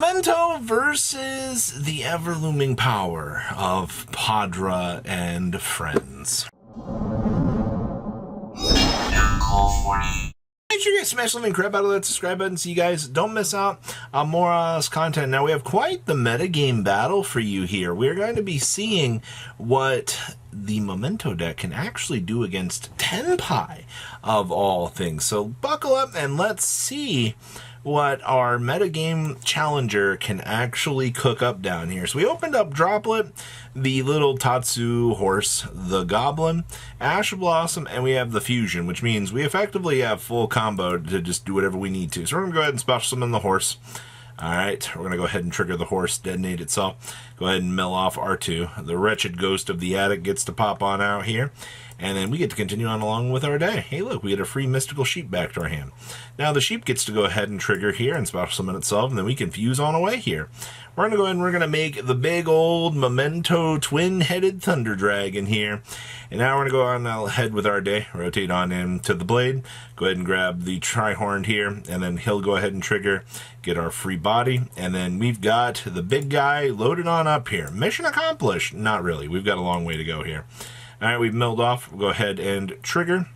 Memento versus the ever-looming power of Padra and friends. Make sure you guys smash something crap out of that subscribe button so you guys don't miss out on more content. Now, we have quite the metagame battle for you here. We're going to be seeing what the Memento deck can actually do against Tenpai, of all things. So buckle up and let's see what our metagame challenger can actually cook up down here. So we opened up Droplet, the little Tatsu horse, the Goblin, Ash Blossom, and we have the Fusion, which means we effectively have full combo to just do whatever we need to. So we're going to go ahead and special summon the horse. Alright, we're going to go ahead and trigger the horse, detonate itself. Go ahead and mill off R2. The wretched ghost of the attic gets to pop on out here. And then we get to continue on along with our day. Hey, look, we get a free mystical sheep back to our hand. Now, the sheep gets to go ahead and trigger here and special summon itself, and then we can fuse on away here. We're going to go ahead and we're going to make the big old Memento twin-headed Thunder Dragon here. And now we're going to go on ahead with our day, rotate on into the blade, go ahead and grab the Tri-Horned here, and then he'll go ahead and trigger, get our free body, and then we've got the big guy loaded on up here. Mission accomplished. Not really. We've got a long way to go here. Alright, we've milled off. We'll go ahead and trigger,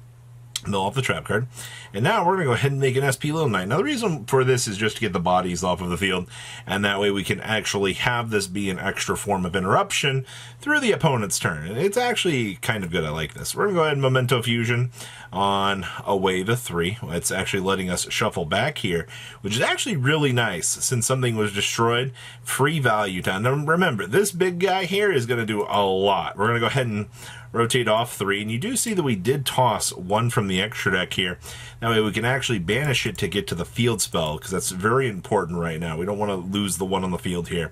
mill off the trap card. And now we're going to go ahead and make an SP Little Knight. Now, the reason for this is just to get the bodies off of the field, and that way we can actually have this be an extra form of interruption through the opponent's turn. And it's actually kind of good. I like this. We're going to go ahead and Memento Fusion on away the 3. It's actually letting us shuffle back here, which is actually really nice since something was destroyed. Free value time. Now, remember, this big guy here is going to do a lot. We're going to go ahead and rotate off 3, and you do see that we did toss 1 from the extra deck here. That way we can actually banish it to get to the field spell, because that's very important right now. We don't want to lose the 1 on the field here.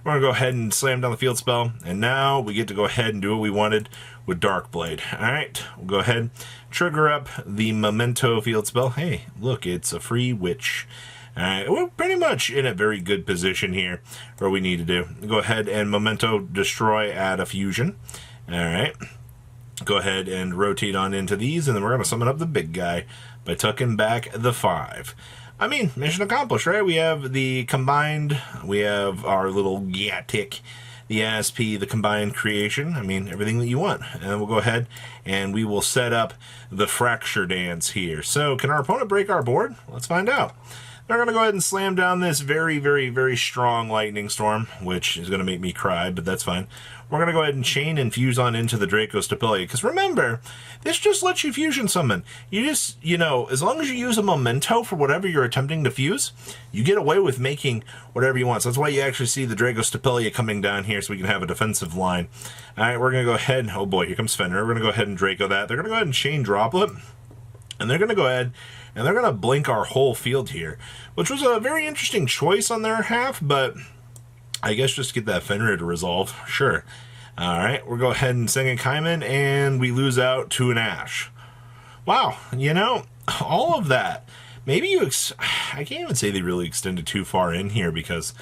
We're going to go ahead and slam down the field spell, and now we get to go ahead and do what we wanted with Dark Blade. Alright, we'll go ahead, trigger up the Memento field spell. Hey, look, it's a free witch. Alright, we're pretty much in a very good position here where we need to do. Go ahead and Memento destroy, add a fusion. Alright, go ahead and rotate on into these, and then we're going to summon up the big guy by tucking back the 5. I mean, mission accomplished, right? We have the combined, we have our little Gatic, the ASP, the combined creation. I mean, everything that you want. And we'll go ahead and we will set up the fracture dance here. So, can our opponent break our board? Let's find out. They're going to go ahead and slam down this very, very, very strong lightning storm, which is going to make me cry, but that's fine. We're going to go ahead and chain and fuse on into the Dracostapelia, because remember, this just lets you fusion summon. You just, as long as you use a Memento for whatever you're attempting to fuse, you get away with making whatever you want. So that's why you actually see the Dracostapelia coming down here so we can have a defensive line. All right, we're going to go ahead. Oh boy, here comes Fenrir. We're going to go ahead and Draco that. They're going to go ahead and chain Droplet. And they're going to go ahead and they're going to blink our whole field here, which was a very interesting choice on their half, but I guess just get that Fenrir to resolve. Sure. All right, we'll go ahead and sing a Kaiman, and we lose out to an Ash. Wow, all of that. Maybe I can't even say they really extended too far in here because,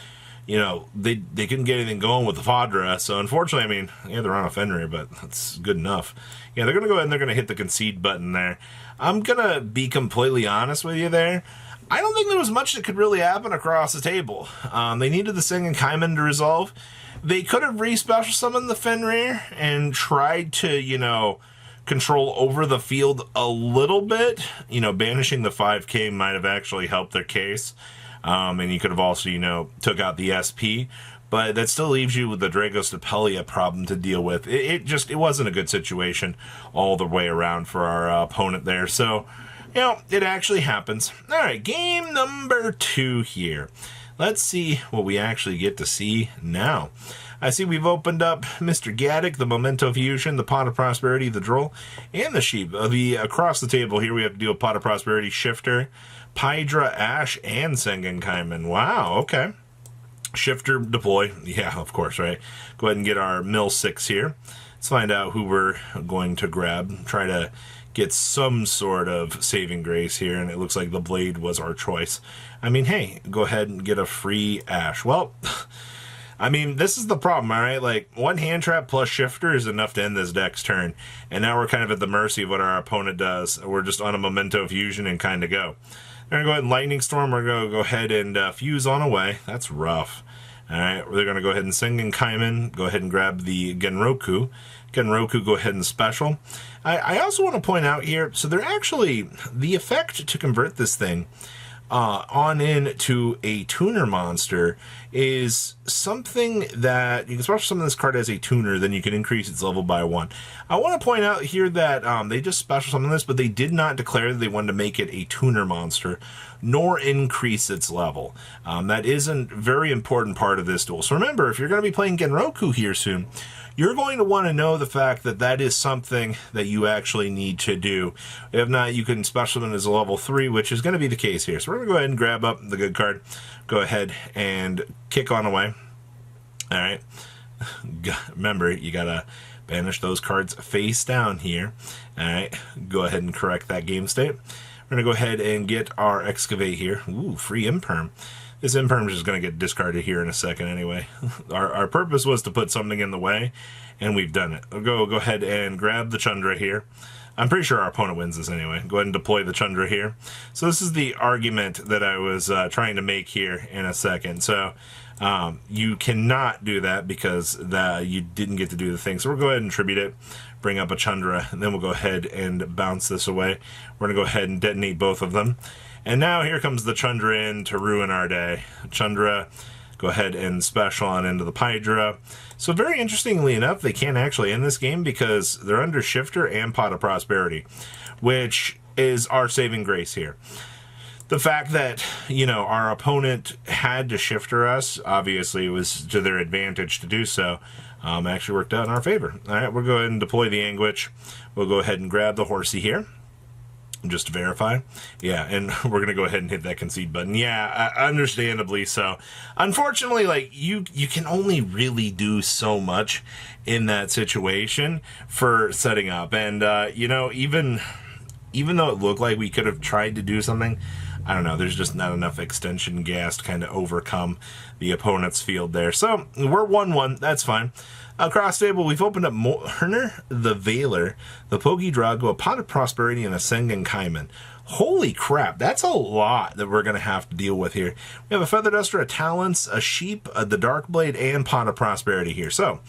they couldn't get anything going with the Fadra. So unfortunately, I mean, yeah, they're on a Fenrir, but that's good enough. Yeah, they're going to go ahead and they're going to hit the concede button there. I'm going to be completely honest with you there. I don't think there was much that could really happen across the table. They needed the Singing Kaiman to resolve. They could have re-special summoned the Fenrir and tried to, control over the field a little bit. Banishing the 5K might have actually helped their case. And you could have also, took out the SP. But that still leaves you with the Dracostapelia problem to deal with. It wasn't a good situation all the way around for our opponent there. So, it actually happens. All right, game number 2 here. Let's see what we actually get to see now. I see we've opened up Mr. Gatic, the Memento Fusion, the Pot of Prosperity, the Droll, and the Sheep. Across the table here, we have to deal with Pot of Prosperity, Shifter, Pydra, Ash, and Sengen Kaiman. Wow, okay. Shifter, deploy. Yeah, of course, right? Go ahead and get our mill 6 here. Let's find out who we're going to grab. Try to get some sort of saving grace here, and it looks like the blade was our choice. I mean, hey, go ahead and get a free Ash. Well, I mean, this is the problem, all right? Like, 1 hand trap plus Shifter is enough to end this deck's turn, and now we're kind of at the mercy of what our opponent does. We're just on a Memento Fusion and kind of go. We're going to go ahead and Lightning Storm. We're going to go ahead and fuse on away. That's rough. All right, we're going to go ahead and Sengen Kaiman. Go ahead and grab the Genroku. Genroku, go ahead and special. I also want to point out here, so they're actually, the effect to convert this thing on into a tuner monster is something that you can special summon this card as a tuner, then you can increase its level by 1. I want to point out here that they just special summoned this, but they did not declare that they wanted to make it a tuner monster, nor increase its level. That is a very important part of this duel. So remember, if you're going to be playing Genroku here soon, you're going to want to know the fact that that is something that you actually need to do. If not, you can special them as a level 3, which is going to be the case here. So we're going to go ahead and grab up the good card. Go ahead and kick on away. All right. Remember, you got to banish those cards face down here. All right. Go ahead and correct that game state. We're going to go ahead and get our Excavate here. Ooh, free Imperm. This Imperm is just going to get discarded here in a second anyway. Our purpose was to put something in the way, and we've done it. We'll go ahead and grab the Chandra here. I'm pretty sure our opponent wins this anyway. Go ahead and deploy the Chandra here. So this is the argument that I was trying to make here in a second. So you cannot do that because you didn't get to do the thing. So we'll go ahead and tribute it, bring up a Chandra, and then we'll go ahead and bounce this away. We're going to go ahead and detonate both of them. And now here comes the Chandra in to ruin our day. Chandra, go ahead and special on into the Pydra. So very interestingly enough, they can't actually end this game because they're under Shifter and Pot of Prosperity, which is our saving grace here. The fact that, you know, our opponent had to Shifter us, obviously it was to their advantage to do so, actually worked out in our favor. All right, we'll go ahead and deploy the Anguish. We'll go ahead and grab the Horsey here. Just to verify. Yeah, and we're going to go ahead and hit that concede button. Yeah, understandably so. Unfortunately, like, you can only really do so much in that situation for setting up. And, you know, even though it looked like we could have tried to do something, I don't know, there's just not enough extension gas to kind of overcome the opponent's field there. So, we're 1-1. That's fine. Across table, we've opened up Morner, the Veiler, the Pogi Drago, a Pot of Prosperity, and a Sengen Kaiman. Holy crap, that's a lot that we're going to have to deal with here. We have a Feather Duster, a Talents, a Sheep, the Dark Blade, and Pot of Prosperity here. So,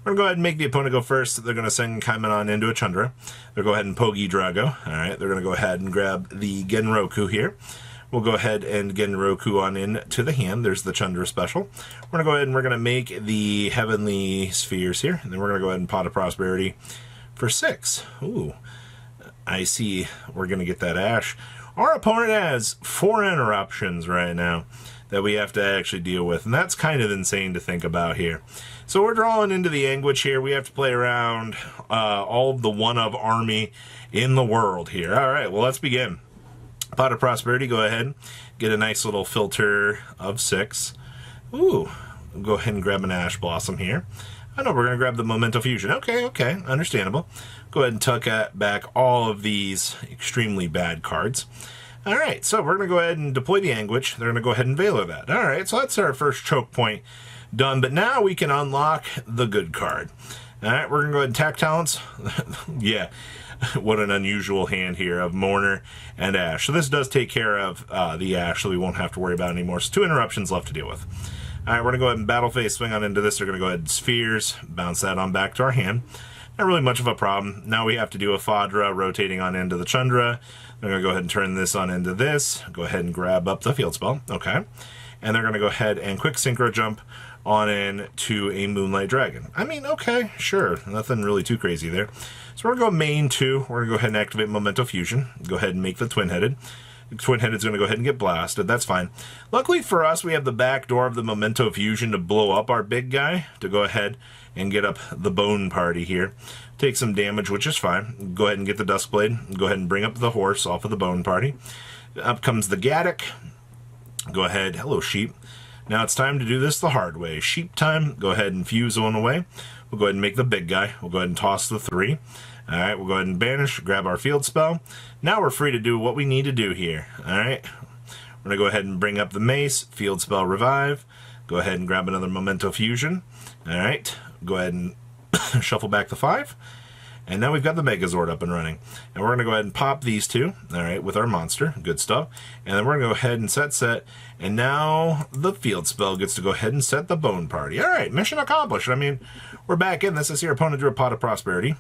we're going to go ahead and make the opponent go first. They're going to Sengen Kaiman on into a Chandra. They'll go ahead and Pogi Drago. All right, they're going to go ahead and grab the Genroku here. We'll go ahead and Genroku on in to the hand. There's the Chandra special. We're going to go ahead and we're going to make the Heavenly Spheres here. And then we're going to go ahead and Pot of Prosperity for 6. Ooh, I see we're going to get that Ash. Our opponent has 4 interruptions right now that we have to actually deal with. And that's kind of insane to think about here. So we're drawing into the Anguish here. We have to play around all of the one-of army in the world here. All right, well, let's begin. Pot of Prosperity, go ahead, get a nice little filter of 6. Ooh, we'll go ahead and grab an Ash Blossom here. I know we're going to grab the Memento Fusion. Okay, understandable. Go ahead and tuck back all of these extremely bad cards. All right, so we're going to go ahead and deploy the Anguish. They're going to go ahead and Veiler that. All right, so that's our first choke point done, but now we can unlock the good card. All right, we're going to go ahead and Tack Talents. Yeah. What an unusual hand here of Mourner and Ash. So this does take care of the Ash, so we won't have to worry about it anymore. So 2 interruptions left to deal with. All right, we're going to go ahead and Battle Phase, swing on into this. They're going to go ahead and Spheres, bounce that on back to our hand. Not really much of a problem. Now we have to do a Fadra, rotating on into the Chandra. They're going to go ahead and turn this on into this. Go ahead and grab up the Field Spell. Okay. And they're going to go ahead and quick Synchro Jump on in to a Moonlight Dragon. I mean, okay, sure. Nothing really too crazy there. So we're going to go main 2. We're going to go ahead and activate Memento Fusion. Go ahead and make the Twin-Headed. The Twin-Headed's going to go ahead and get blasted. That's fine. Luckily for us, we have the back door of the Memento Fusion to blow up our big guy, to go ahead and get up the Bone Party here. Take some damage, which is fine. Go ahead and get the Duskblade. Go ahead and bring up the Horse off of the Bone Party. Up comes the Gaddock. Go ahead. Hello, Sheep. Now it's time to do this the hard way. Sheep time. Go ahead and fuse one away. We'll go ahead and make the big guy. We'll go ahead and toss the 3. All right, we'll go ahead and banish, grab our field spell. Now we're free to do what we need to do here. All right, we're going to go ahead and bring up the mace, field spell revive. Go ahead and grab another Memento Fusion. All right, go ahead and shuffle back the 5. And now we've got the Megazord up and running. And we're going to go ahead and pop these two, all right, with our monster. Good stuff. And then we're going to go ahead and set. And now the field spell gets to go ahead and set the Bone Party. All right, mission accomplished. I mean, we're back in this. I see our opponent drew a Pot of Prosperity.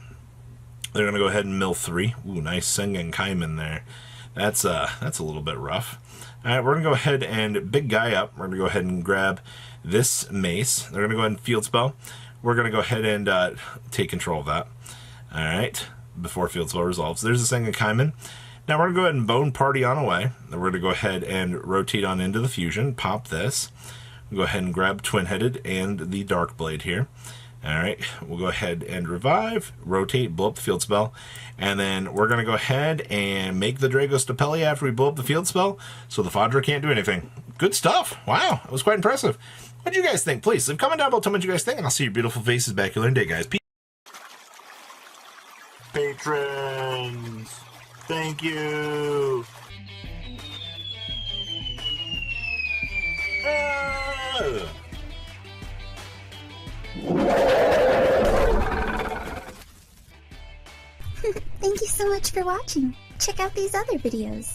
They're going to go ahead and mill 3. Ooh, nice Sengen Kaiman there. That's a little bit rough. All right, we're going to go ahead and big guy up. We're going to go ahead and grab this mace. They're going to go ahead and field spell. We're going to go ahead and take control of that. All right, before field spell resolves. There's the Sengen Kaiman. Now we're going to go ahead and Bone Party on away. Then we're going to go ahead and rotate on into the fusion. Pop this. We'll go ahead and grab Twin-Headed and the Dark Blade here. All right, we'll go ahead and revive, rotate, blow up the field spell, and then we're going to go ahead and make the Dragos Stapeli after we blow up the field spell, so the Fadra can't do anything. Good stuff. Wow, that was quite impressive. What do you guys think? Please leave a comment down below. Tell me what you guys think, and I'll see your beautiful faces back here in a day, guys. Peace. Patrons, thank you. Thank you so much for watching. Check out these other videos.